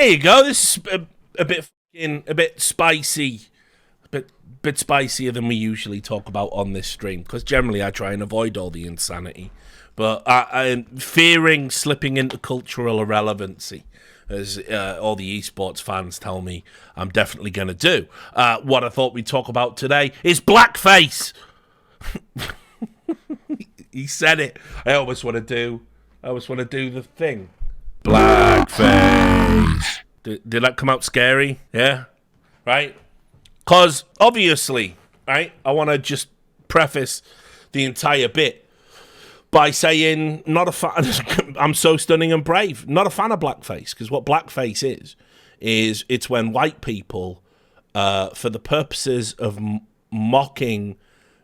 There you go. This is a bit spicy, bit spicier than we usually talk about on this stream, because generally I try and avoid all the insanity. But I'm fearing slipping into cultural irrelevancy, as all the esports fans tell me I'm definitely going to do. What I thought we'd talk about today is blackface. He said it. I always want to do the thing. Blackface. Did that come out scary? Yeah? Right? Because, obviously, right, I want to just preface the entire bit by saying, not a fan, I'm so stunning and brave, not a fan of blackface, because what blackface is it's when white people, for the purposes of mocking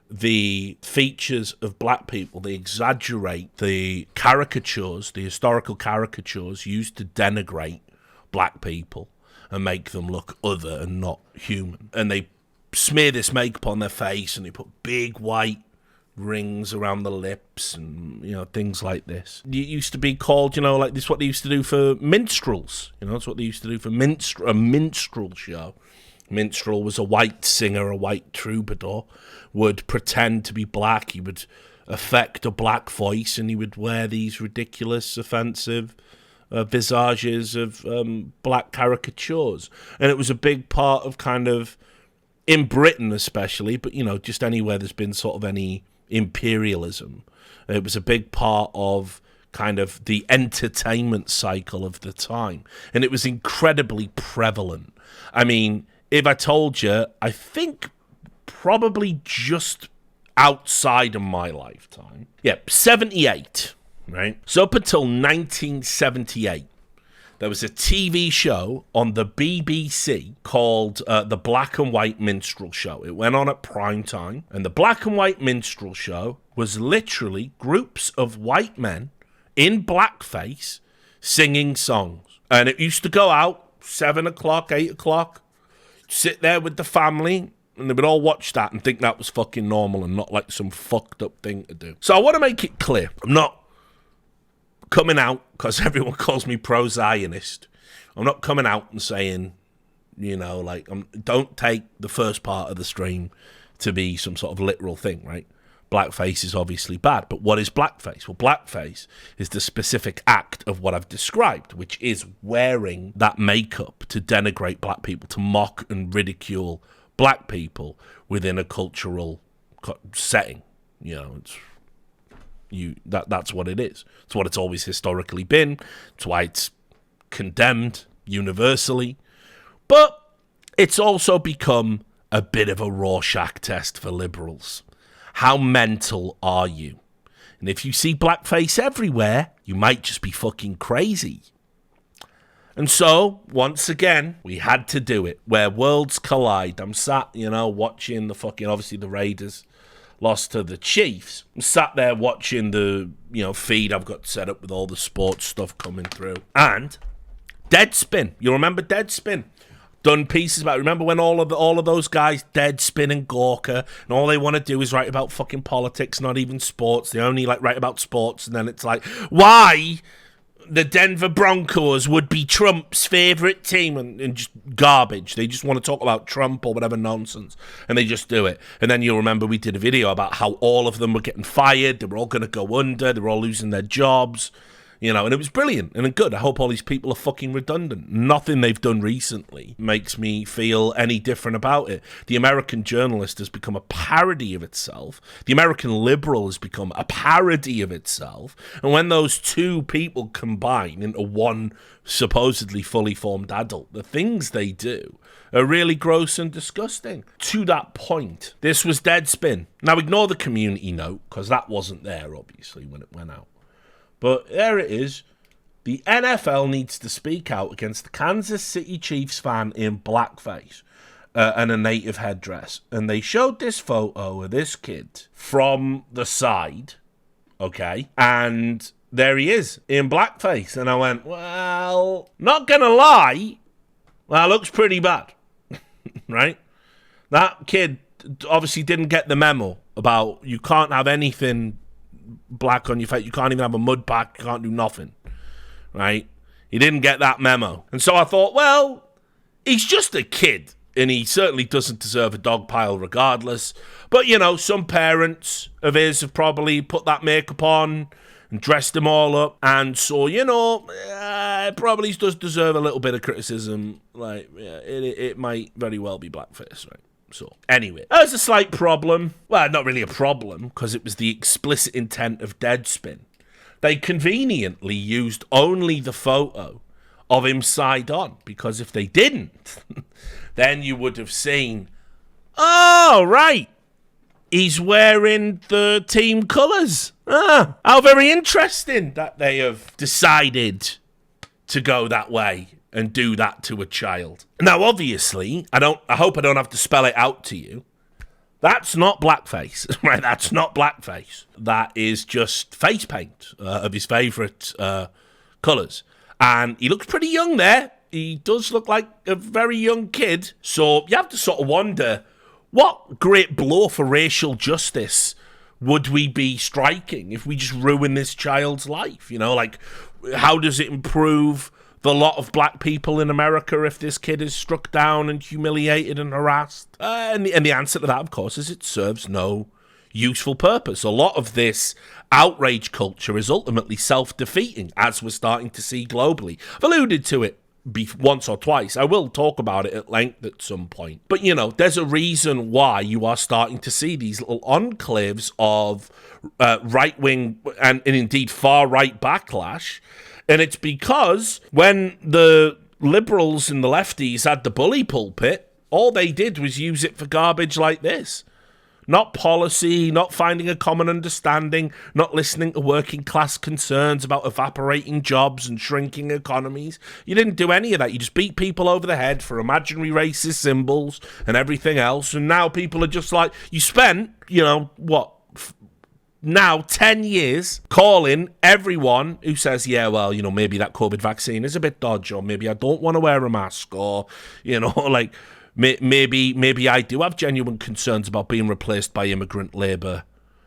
the features of black people, they exaggerate the caricatures, the historical caricatures used to denigrate black people and make them look other and not human. And they smear this makeup on their face and they put big white rings around the lips and, things like this. It used to be called, like this is what they used to do for minstrels. That's what they used to do for a minstrel show. Minstrel was a white singer, a white troubadour, would pretend to be black. He would affect a black voice and he would wear these ridiculous, offensive visages of black caricatures. And it was a big part of kind of, in Britain especially, but, just anywhere there's been sort of any imperialism. It was a big part of kind of the entertainment cycle of the time. And it was incredibly prevalent. I mean, if I told you, I think probably just outside of my lifetime. 78, right? So up until 1978, there was a TV show on the BBC called The Black and White Minstrel Show. It went on at prime time, and the Black and White Minstrel Show was literally groups of white men in blackface singing songs. And it used to go out 7 o'clock, 8 o'clock, sit there with the family, and they would all watch that and think that was fucking normal and not like some fucked up thing to do. So I want to make it clear, I'm not coming out, because everyone calls me pro-Zionist, I'm not coming out and saying, don't take the first part of the stream to be some sort of literal thing, right? Blackface is obviously bad, but what is blackface? Well, blackface is the specific act of what I've described, which is wearing that makeup to denigrate black people, to mock and ridicule black people within a cultural setting. That's what it is. It's what it's always historically been. It's why it's condemned universally. But it's also become a bit of a Rorschach test for liberals. How mental are you? And if you see blackface everywhere, you might just be fucking crazy. And so, once again, we had to do it. Where worlds collide. I'm sat, watching the fucking, obviously the Raiders lost to the Chiefs. I'm sat there watching the, feed I've got set up with all the sports stuff coming through. And Deadspin. You remember Deadspin? Done pieces about, remember when all of those guys, Deadspin and Gawker, and all they want to do is write about fucking politics, not even sports. They only write about sports, and then it's like, why the Denver Broncos would be Trump's favorite team, and just garbage. They just want to talk about Trump or whatever nonsense, and they just do it. And then you'll remember we did a video about how all of them were getting fired, they were all going to go under, they were all losing their jobs. And it was brilliant and good. I hope all these people are fucking redundant. Nothing they've done recently makes me feel any different about it. The American journalist has become a parody of itself. The American liberal has become a parody of itself. And when those two people combine into one supposedly fully formed adult, the things they do are really gross and disgusting. To that point, this was Deadspin. Now ignore the community note, because that wasn't there, obviously, when it went out. But there it is. The NFL needs to speak out against the Kansas City Chiefs fan in blackface and a native headdress. And they showed this photo of this kid from the side, okay? And there he is in blackface. And I went, well, not gonna lie, that looks pretty bad, right? That kid obviously didn't get the memo about you can't have anything black on your face. You can't even have a mud pack. You can't do nothing, right? He didn't get that memo. And so I thought, well, he's just a kid, and he certainly doesn't deserve a dog pile regardless. But, you know, some parents of his have probably put that makeup on and dressed him all up. And so, you know, it probably does deserve a little bit of criticism. Like, yeah, it might very well be blackface, right? So, anyway, there's a slight problem. Well, not really a problem, because it was the explicit intent of Deadspin. They conveniently used only the photo of him side on, because if they didn't, then you would have seen, oh, right, he's wearing the team colours. Ah, how very interesting that they have decided to go that way and do that to a child. Now, obviously, I hope I don't have to spell it out to you. That's not blackface, right? That's not blackface. That is just face paint of his favourite colours. And he looks pretty young there. He does look like a very young kid. So you have to sort of wonder, what great blow for racial justice would we be striking if we just ruin this child's life? You know, like, how does it improve the lot of black people in America if this kid is struck down and humiliated and harassed? And the answer to that, of course, is it serves no useful purpose. A lot of this outrage culture is ultimately self-defeating, as we're starting to see globally. I've alluded to it once or twice. I will talk about it at length at some point. But, you know, there's a reason why you are starting to see these little enclaves of right-wing and indeed far-right backlash. And it's because when the liberals and the lefties had the bully pulpit, all they did was use it for garbage like this. Not policy, not finding a common understanding, not listening to working class concerns about evaporating jobs and shrinking economies. You didn't do any of that. You just beat people over the head for imaginary racist symbols and everything else. And now people are just like, you spent, you know, what? Now 10 years calling everyone who says, yeah, well, you know, maybe that COVID vaccine is a bit dodgy, or maybe I don't want to wear a mask, or, you know, like, maybe I do have genuine concerns about being replaced by immigrant labour.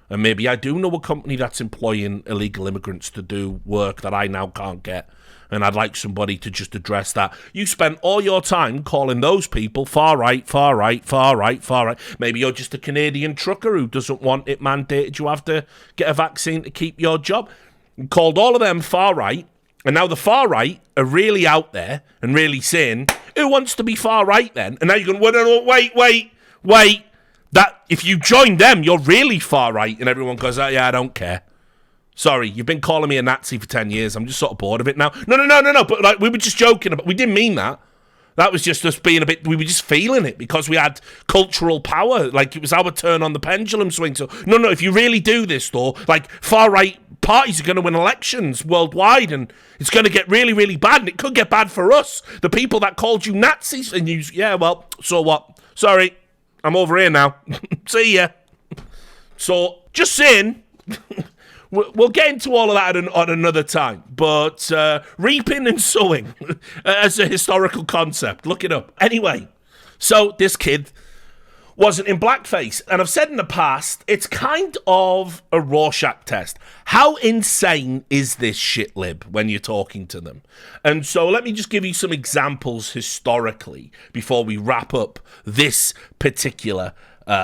And maybe I do know a company that's employing illegal immigrants to do work that I now can't get. And I'd like somebody to just address that. You spent all your time calling those people far right, far right, far right, far right. Maybe you're just a Canadian trucker who doesn't want it mandated you have to get a vaccine to keep your job. You called all of them far right. And now the far right are really out there and really saying, who wants to be far right then? And now you're going, well, no, wait. That if you join them, you're really far right. And everyone goes, oh, yeah, I don't care. Sorry, you've been calling me a Nazi for 10 years. I'm just sort of bored of it now. No. But like, we were just joking about, we didn't mean that. That was just us being a bit, we were just feeling it because we had cultural power. Like, it was our turn on the pendulum swing. So, no, if you really do this, though, like, far-right parties are going to win elections worldwide, and it's going to get really, really bad, and it could get bad for us. The people that called you Nazis, and you, yeah, well, so what? Sorry, I'm over here now. See ya. So, just saying... We'll get into all of that on another time, but reaping and sowing as a historical concept, look it up. Anyway, so this kid wasn't in blackface, and I've said in the past, it's kind of a Rorschach test. How insane is this shit lib when you're talking to them? And so let me just give you some examples historically before we wrap up this particular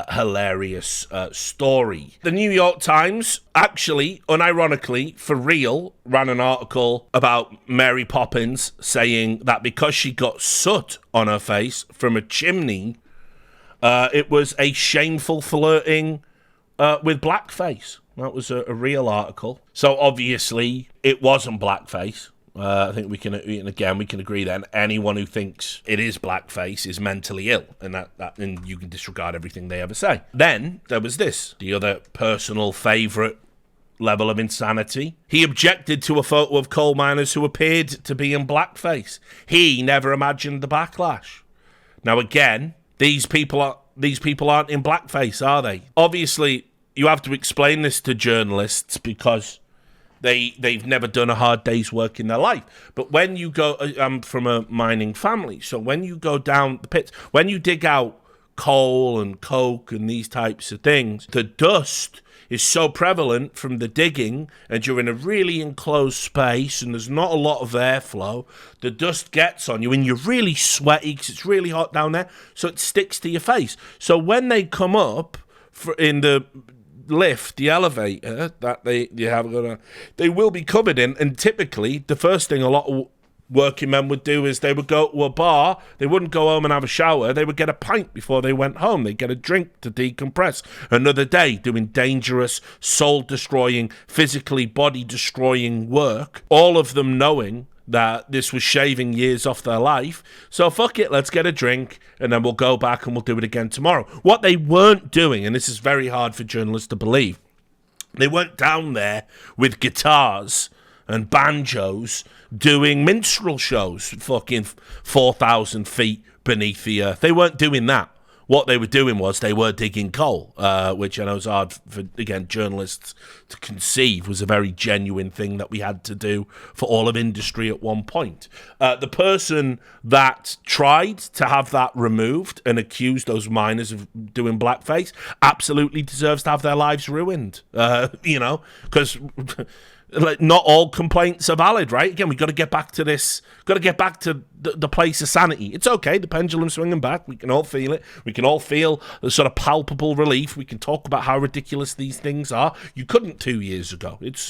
hilarious story. The New York Times actually, unironically, for real, ran an article about Mary Poppins saying that because she got soot on her face from a chimney, it was a shameful flirting with blackface. That was a real article. So obviously it wasn't blackface. I think we can agree that anyone who thinks it is blackface is mentally ill, and and you can disregard everything they ever say. Then there was this, the other personal favourite level of insanity. He objected to a photo of coal miners who appeared to be in blackface. He never imagined the backlash. Now again, these people aren't in blackface, are they? Obviously, you have to explain this to journalists because they've never done a hard day's work in their life. But when you go, I'm from a mining family, so when you go down the pits, when you dig out coal and coke and these types of things, the dust is so prevalent from the digging, and you're in a really enclosed space and there's not a lot of airflow, the dust gets on you and you're really sweaty because it's really hot down there, so it sticks to your face. So when they come up in the lift, the elevator that they will be covered in, and typically the first thing a lot of working men would do is they would go to a bar. They wouldn't go home and have a shower. They would get a pint before they went home. They'd get a drink to decompress. Another day doing dangerous, soul-destroying, physically body-destroying work, all of them knowing that this was shaving years off their life. So fuck it, let's get a drink, and then we'll go back and we'll do it again tomorrow. What they weren't doing, and this is very hard for journalists to believe, they weren't down there with guitars and banjos doing minstrel shows fucking 4,000 feet beneath the earth. They weren't doing that. What they were doing was they were digging coal, which I know is hard for, again, journalists to conceive was a very genuine thing that we had to do for all of industry at one point. The person that tried to have that removed and accused those miners of doing blackface absolutely deserves to have their lives ruined, because... Like, not all complaints are valid, right? Again, we've got to get back to this, got to get back to the place of sanity. It's okay, the pendulum's swinging back. We can all feel it. We can all feel the sort of palpable relief. We can talk about how ridiculous these things are. You couldn't 2 years ago. It's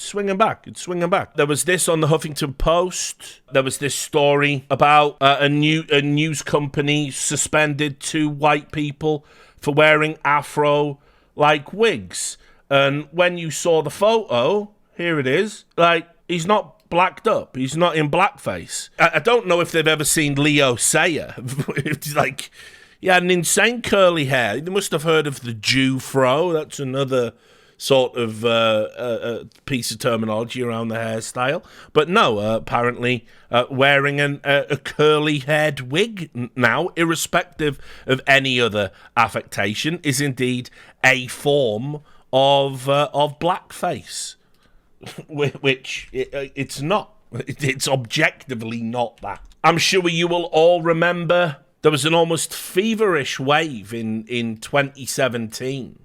swinging back. It's swinging back. There was this on the Huffington Post. There was this story about a news company suspended 2 white people for wearing afro-like wigs. And when you saw the photo, here it is, like, he's not blacked up. He's not in blackface. I don't know if they've ever seen Leo Sayer. It's like, he had an insane curly hair. They must have heard of the Jew fro. That's another sort of piece of terminology around the hairstyle. But no, apparently wearing a curly-haired wig now, irrespective of any other affectation, is indeed a form of blackface, which it's not. It's objectively not that. I'm sure you will all remember there was an almost feverish wave in 2017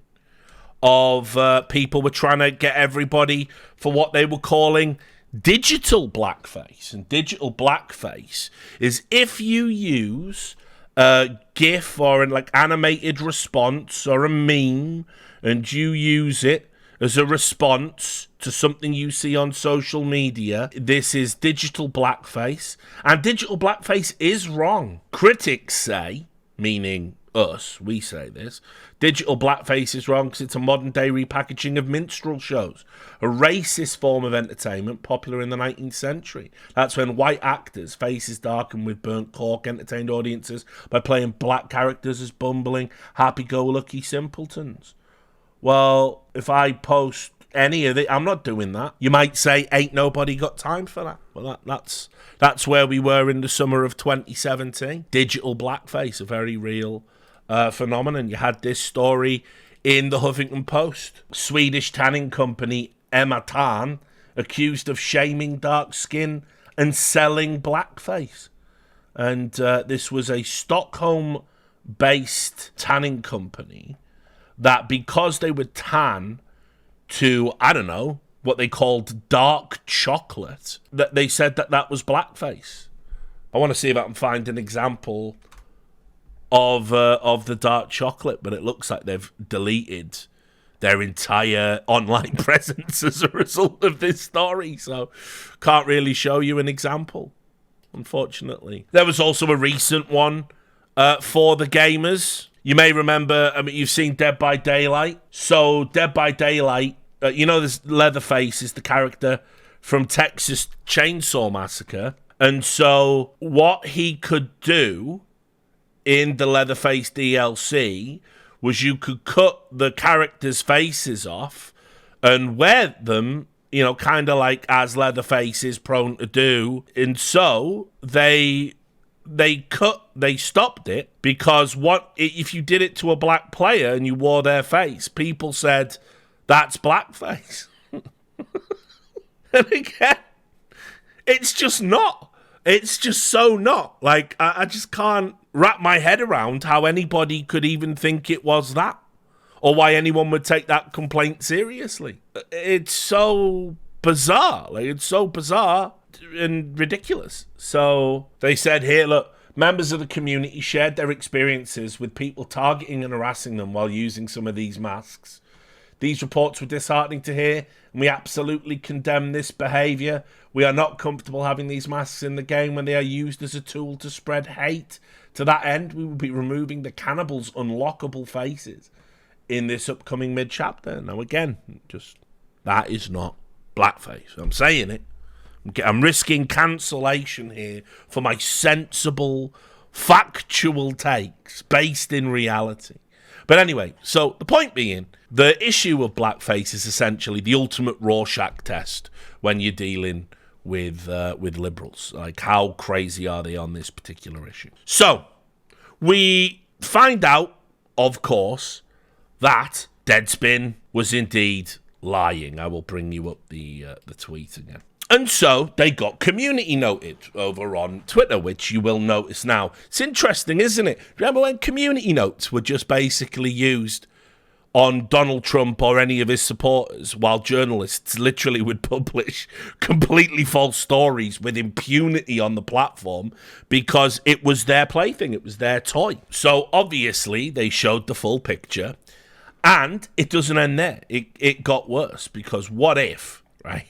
of people were trying to get everybody for what they were calling digital blackface. And digital blackface is if you use a GIF or an animated response or a meme, and you use it as a response to something you see on social media. This is digital blackface, and digital blackface is wrong. Critics say, meaning us, we say this, digital blackface is wrong because it's a modern-day repackaging of minstrel shows, a racist form of entertainment popular in the 19th century. That's when white actors, faces darkened with burnt cork, entertained audiences by playing black characters as bumbling, happy-go-lucky simpletons. Well, if I post any of it, I'm not doing that. You might say, ain't nobody got time for that. Well, that's where we were in the summer of 2017. Digital blackface, a very real phenomenon. You had this story in the Huffington Post. Swedish tanning company Emma Tan accused of shaming dark skin and selling blackface. And this was a Stockholm-based tanning company that, because they would tan to, I don't know, what they called dark chocolate, that they said that was blackface. I want to see if I can find an example of the dark chocolate, but it looks like they've deleted their entire online presence as a result of this story, so can't really show you an example, unfortunately. There was also a recent one for the gamers. You may remember, you've seen Dead by Daylight. So Dead by Daylight, this Leatherface is the character from Texas Chainsaw Massacre. And so what he could do in the Leatherface DLC was you could cut the characters' faces off and wear them, kind of like as Leatherface is prone to do. And so they stopped it because if you did it to a black player and you wore their face, people said that's blackface. And again, it's just not. It's just so not. Like, I just can't wrap my head around how anybody could even think it was that. or why anyone would take that complaint seriously. It's so bizarre. Like, it's so bizarre and ridiculous. So they said here, look, members of the community shared their experiences with people targeting and harassing them while using some of these masks. These reports were disheartening to hear, and we absolutely condemn this behaviour. We are not comfortable having these masks in the game when they are used as a tool to spread hate. To that end, we will be removing the cannibals' unlockable faces in this upcoming mid-chapter. Now, again, just that is not blackface. I'm saying it. I'm risking cancellation here for my sensible, factual takes based in reality. But anyway, so the point being, the issue of blackface is essentially the ultimate Rorschach test when you're dealing with liberals. Like, how crazy are they on this particular issue? So we find out, of course, that Deadspin was indeed lying. I will bring you up the tweet again. And so they got community noted over on Twitter, which you will notice now. It's interesting, isn't it? Remember when community notes were just basically used on Donald Trump or any of his supporters, while journalists literally would publish completely false stories with impunity on the platform because it was their plaything, it was their toy. So obviously they showed the full picture, and it doesn't end there. It got worse, because what if, right?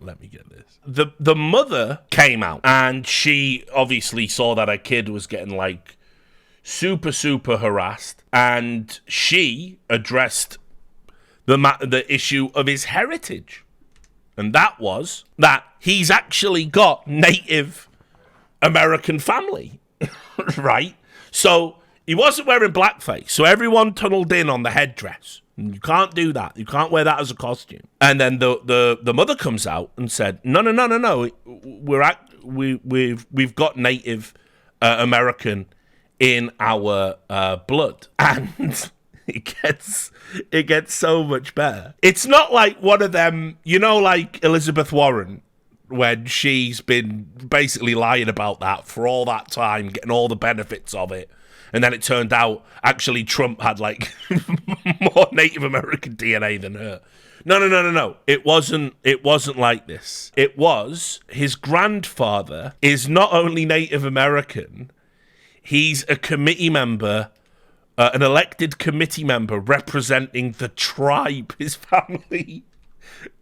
Let me get this. The mother came out, and she obviously saw that her kid was getting, like, super harassed, and she addressed the issue of his heritage. And that was that he's actually got Native American family, right? So he wasn't wearing blackface, so everyone tunneled in on the headdress. You can't do that. You can't wear that as a costume. And then the mother comes out and said, no. We've got Native American in our blood, and it gets so much better. It's not like one of them, you know, like Elizabeth Warren, when she's been basically lying about that for all that time, getting all the benefits of it. And then it turned out, actually, Trump had, like, more Native American DNA than her. No. It wasn't like this. It was his grandfather is not only Native American, he's a committee member, an elected committee member representing the tribe his family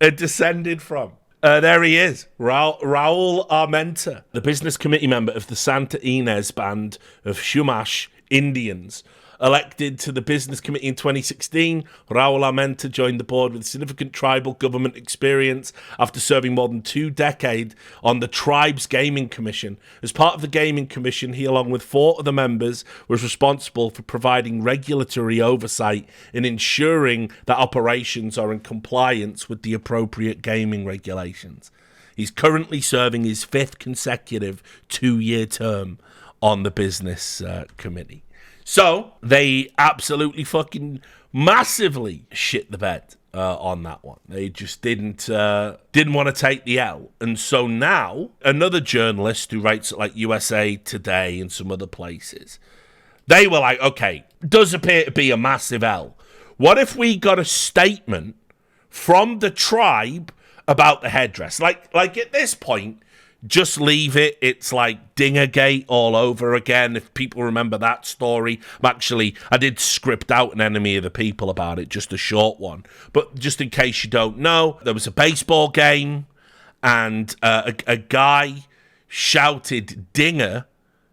are descended from. There he is, Raul Armenta, the business committee member of the Santa Ynez Band of Chumash Indians. Elected to the business committee in 2016, Raul Armenta joined the board with significant tribal government experience after serving more than 2 decades on the tribe's gaming commission. As part of the gaming commission, he, along with 4 other members, was responsible for providing regulatory oversight and ensuring that operations are in compliance with the appropriate gaming regulations. He's currently serving his 5th consecutive 2-year term on the business committee. So they absolutely fucking massively shit the bed on that one. They just didn't want to take the L. And so now another journalist who writes at, like, USA Today and some other places, they were like, okay, does appear to be a massive L. What if we got a statement from the tribe about the headdress? Like at this point, just leave it. It's like Dingergate all over again, if people remember that story. I did script out an Enemy of the People about it, just a short one. But just in case you don't know, there was a baseball game, and a guy shouted Dinger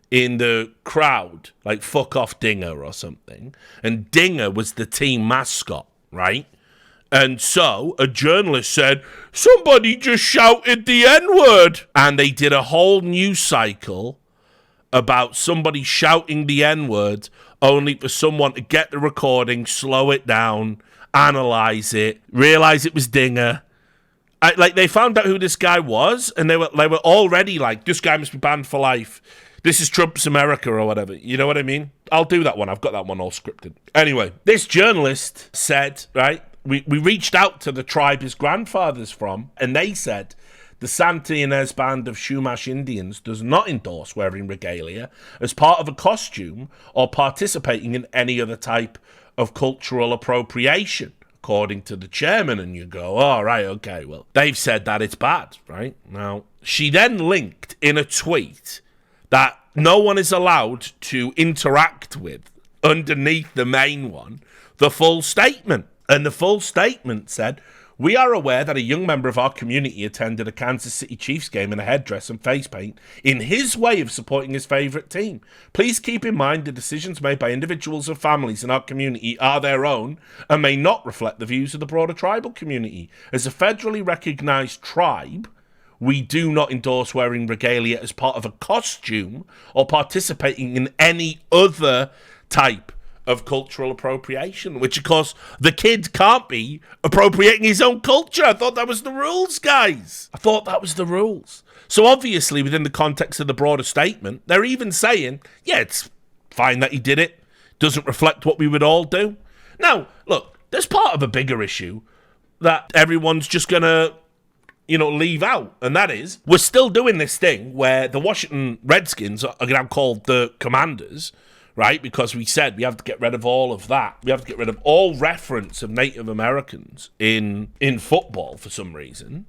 in the crowd, like fuck off Dinger or something. And Dinger was the team mascot, right? And so a journalist said, somebody just shouted the N-word. And they did a whole news cycle about somebody shouting the N-word, only for someone to get the recording, slow it down, analyze it, realize it was Dinger. They found out who this guy was, and they were already like, this guy must be banned for life. This is Trump's America or whatever. You know what I mean? I'll do that one. I've got that one all scripted. Anyway, this journalist said, right, we reached out to the tribe his grandfather's from, and they said the Santa Ynez Band of Chumash Indians does not endorse wearing regalia as part of a costume or participating in any other type of cultural appropriation, according to the chairman. And you go, oh, right, okay, well, they've said that it's bad, right? Now, she then linked in a tweet that no one is allowed to interact with underneath the main one, the full statement. And the full statement said, we are aware that a young member of our community attended a Kansas City Chiefs game in a headdress and face paint in his way of supporting his favourite team. Please keep in mind the decisions made by individuals and families in our community are their own and may not reflect the views of the broader tribal community. As a federally recognised tribe, we do not endorse wearing regalia as part of a costume or participating in any other type of cultural appropriation, which, of course, the kid can't be appropriating his own culture. I thought that was the rules, guys. I thought that was the rules. So, obviously, within the context of the broader statement, they're even saying, yeah, it's fine that he did it. Doesn't reflect what we would all do. Now, look, there's part of a bigger issue that everyone's just going to leave out, and that is, we're still doing this thing where the Washington Redskins are now called the Commanders, right? Because we said we have to get rid of all of that. We have to get rid of all reference of Native Americans in football for some reason.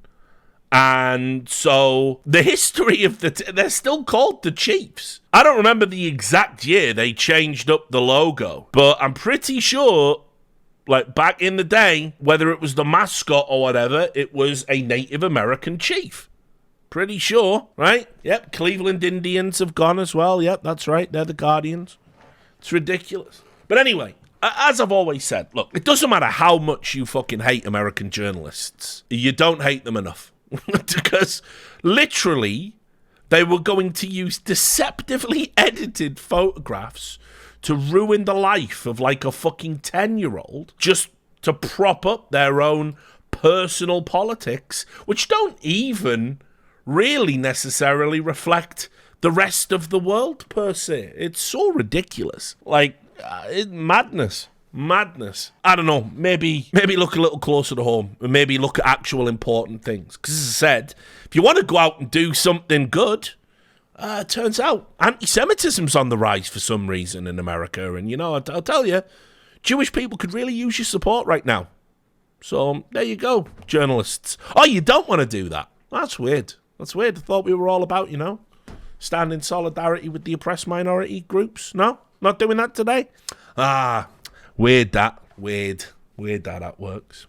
And so the history of they're still called the Chiefs. I don't remember the exact year they changed up the logo, but I'm pretty sure, like back in the day, whether it was the mascot or whatever, it was a Native American chief. Pretty sure, right? Yep, Cleveland Indians have gone as well. Yep, that's right. They're the Guardians. It's ridiculous. But anyway, as I've always said, look, it doesn't matter how much you fucking hate American journalists. You don't hate them enough. Because literally, they were going to use deceptively edited photographs to ruin the life of like a fucking 10-year-old just to prop up their own personal politics, which don't even really necessarily reflect the rest of the world per se. It's so ridiculous. Like, madness. Madness. I don't know. Maybe look a little closer to home and maybe look at actual important things. Because as I said, if you want to go out and do something good, it turns out anti-Semitism's on the rise for some reason in America. And, I'll tell you, Jewish people could really use your support right now. So, there you go, journalists. Oh, you don't want to do that? That's weird. That's weird. I thought we were all about, stand in solidarity with the oppressed minority groups. No? Not doing that today? Weird that. Weird that works.